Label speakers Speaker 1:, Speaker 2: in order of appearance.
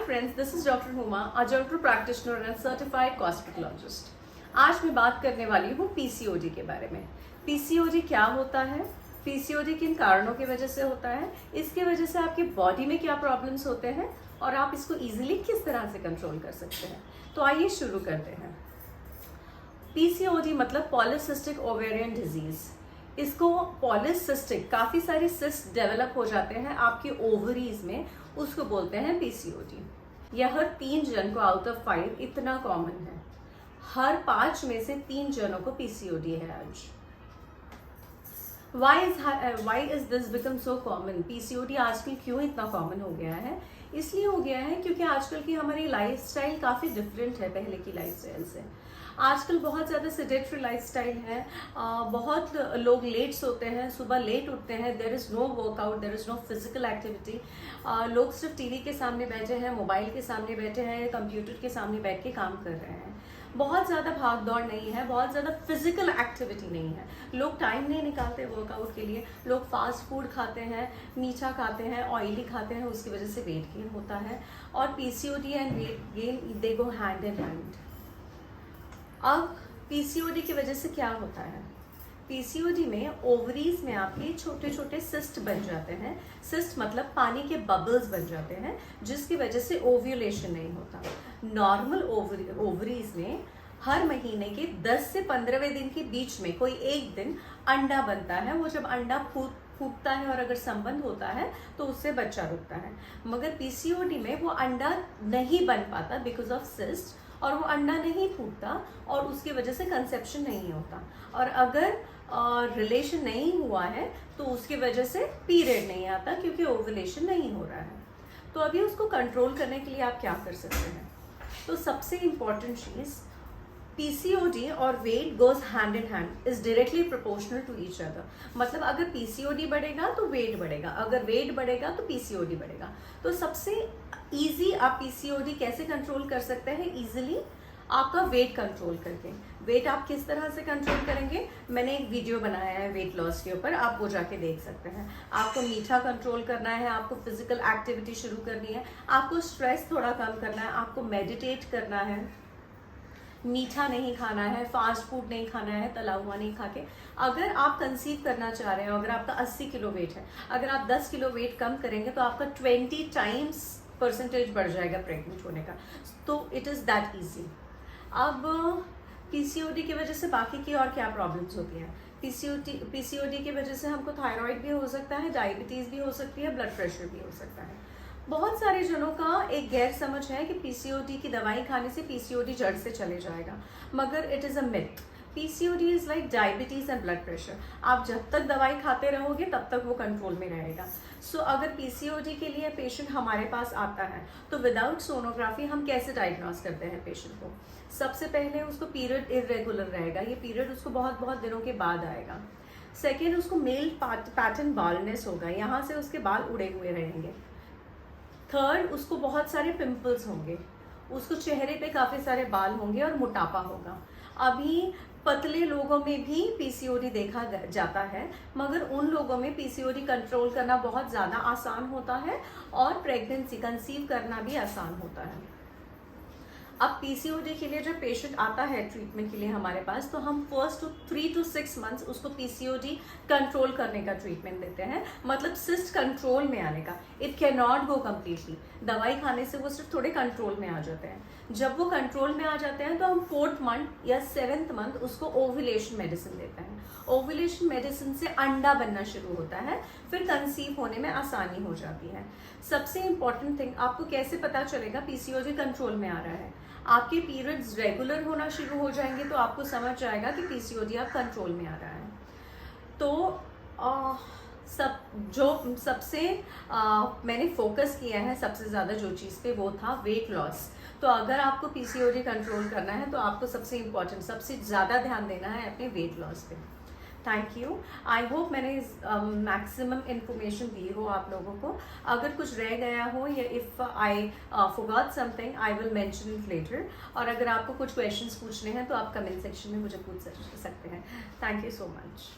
Speaker 1: friends, this is Dr. Huma, a general practitioner and certified cosmetologist. आज मैं बात करने वाली हूँ पीसीओडी के बारे में। पीसीओडी क्या होता है, पीसीओडी किन कारणों की वजह से होता है, इसके वजह से आपके बॉडी में क्या प्रॉब्लम्स होते हैं और आप इसको इजीली किस तरह से कंट्रोल कर सकते हैं। तो आइए शुरू करते हैं। पीसीओडी मतलब पॉलीसिस्टिक ओवेरियन डिजीज। इसको पॉलीसिस्टिक, काफ़ी सारे सिस्ट डेवलप हो जाते हैं आपके ओवरीज में, उसको बोलते हैं पीसीओडी। यह हर 3 जन को आउट ऑफ 5 इतना कॉमन है। हर 5 में से 3 जनों को पीसीओडी है आज। Why is this become so common? PCOD आजकल क्यों इतना कॉमन हो गया है? इसलिए हो गया है क्योंकि आजकल की हमारी लाइफस्टाइल काफ़ी डिफरेंट है पहले की लाइफस्टाइल से। आजकल बहुत ज़्यादा सेडेंटरी लाइफस्टाइल है। बहुत लोग लेट सोते हैं, सुबह लेट उठते हैं। There is no workout, there is no physical activity. लोग सिर्फ टीवी के सामने बैठे हैं, मोबाइल के सामने बैठे हैं, कंप्यूटर के सामने बैठ के काम कर रहे हैं। बहुत ज़्यादा भाग दौड़ नहीं है, बहुत ज़्यादा फिजिकल एक्टिविटी नहीं है। लोग टाइम नहीं निकालते वर्कआउट के लिए। लोग फास्ट फूड खाते हैं, मीठा खाते हैं, ऑयली खाते हैं, उसकी वजह से वेट गेन होता है। और PCOD and weight gain they go hand in hand. अब पीसीओडी की वजह से क्या होता है? पीसीओडी में ओवरीज में आपके छोटे छोटे सिस्ट बन जाते हैं। सिस्ट मतलब पानी के बबल्स बन जाते हैं, जिसकी वजह से ओव्यूलेशन नहीं होता। नॉर्मल ओवरीज में हर महीने के 10 से 15वें दिन के बीच में कोई एक दिन अंडा बनता है। वो जब अंडा फूटता है और अगर संबंध होता है तो उससे बच्चा रुकता है। मगर पीसीओडी में वो अंडा नहीं बन पाता बिकॉज ऑफ सिस्ट, और वो अंडा नहीं फूटता और उसकी वजह से कंसेप्शन नहीं होता। और अगर रिलेशन नहीं हुआ है तो उसकी वजह से पीरियड नहीं आता क्योंकि ओवुलेशन नहीं हो रहा है। तो अभी उसको कंट्रोल करने के लिए आप क्या कर सकते हैं? तो सबसे इम्पॉर्टेंट चीज़, पीसीओडी और weight goes hand in hand, is directly proportional to each other. मतलब अगर पीसीओडी बढ़ेगा तो वेट बढ़ेगा, अगर वेट बढ़ेगा तो पीसीओडी बढ़ेगा। तो सबसे ईजी आप पीसीओडी कैसे कंट्रोल कर सकते हैं? ईजिली आपका वेट कंट्रोल करके। वेट आप किस तरह से कंट्रोल करेंगे? मैंने एक वीडियो बनाया है वेट लॉस के ऊपर, आप वो जाके देख सकते हैं। आपको मीठा कंट्रोल करना है, आपको फिजिकल एक्टिविटी शुरू करनी है, आपको स्ट्रेस थोड़ा कम करना है, आपको मेडिटेट करना है, मीठा नहीं खाना है, फास्ट फूड नहीं खाना है, तला हुआ नहीं खा के। अगर आप कंसीव करना चाह रहे हो, अगर आपका 80 किलो वेट है, अगर आप 10 किलो वेट कम करेंगे तो आपका 20 टाइम्स परसेंटेज बढ़ जाएगा प्रेग्नेंट होने का। तो इट इज़ दैट ईजी। अब पीसीओडी की वजह से बाकी की और क्या प्रॉब्लम्स होती हैं? पीसीओडी की वजह से हमको थायराइड भी हो सकता है, डायबिटीज़ भी हो सकती है, ब्लड प्रेशर भी हो सकता है। बहुत सारे जनों का एक गैर समझ है कि पीसीओडी की दवाई खाने से पीसीओडी जड़ से चले जाएगा, मगर it is a myth. PCOD is like diabetes and blood pressure. आप जब तक दवाई खाते रहोगे तब तक वो कंट्रोल में रहेगा। सो अगर पीसीओडी के लिए पेशेंट हमारे पास आता है तो विदाउट सोनोग्राफी हम कैसे डायग्नोस करते हैं पेशेंट को? सबसे पहले उसको पीरियड इरेगुलर रहेगा, ये पीरियड उसको बहुत बहुत दिनों के बाद आएगा। सेकेंड, उसको मेल पैटर्न बालनेस होगा, यहाँ से उसके बाल उड़े हुए रहेंगे। थर्ड, उसको बहुत सारे पिंपल्स होंगे, उसको चेहरे पे काफ़ी सारे बाल होंगे और मोटापा होगा। अभी पतले लोगों में भी पीसीओडी देखा जाता है, मगर उन लोगों में पीसीओडी कंट्रोल करना बहुत ज़्यादा आसान होता है और प्रेगनेंसी कंसीव करना भी आसान होता है। अब पीसीओडी के लिए जब पेशेंट आता है ट्रीटमेंट के लिए हमारे पास, तो हम फर्स्ट 3 to 6 मंथ्स उसको पीसीओडी कंट्रोल करने का ट्रीटमेंट देते हैं, मतलब सिस्ट कंट्रोल में आने का। It can not go completely. दवाई खाने से वो सिर्फ थोड़े कंट्रोल में आ जाते हैं। जब वो कंट्रोल में आ जाते हैं तो हम 4th मंथ या 7th मंथ उसको ओव्यूलेशन मेडिसिन देते हैं। ओव्यूलेशन मेडिसिन से अंडा बनना शुरू होता है, फिर कंसीव होने में आसानी हो जाती है। सबसे इम्पॉर्टेंट थिंग, आपको कैसे पता चलेगा पीसीओडी कंट्रोल में आ रहा है? आपके पीरियड्स रेगुलर होना शुरू हो जाएंगे तो आपको समझ जाएगा कि पीसीओडी आप कंट्रोल में आ रहा है। तो सबसे मैंने फोकस किया है सबसे ज़्यादा जो चीज़ पे, वो था वेट लॉस। तो अगर आपको पीसीओडी कंट्रोल करना है तो आपको सबसे इम्पॉर्टेंट, सबसे ज़्यादा ध्यान देना है अपने वेट लॉस पे। Thank you. आई होप मैंने मैक्सिमम इन्फॉर्मेशन दी हो आप लोगों को। अगर कुछ रह गया हो या if I forgot something I will mention it later. और अगर आपको कुछ क्वेश्चंस पूछने हैं तो आप कमेंट सेक्शन में मुझे पूछ सकते हैं। Thank you so much.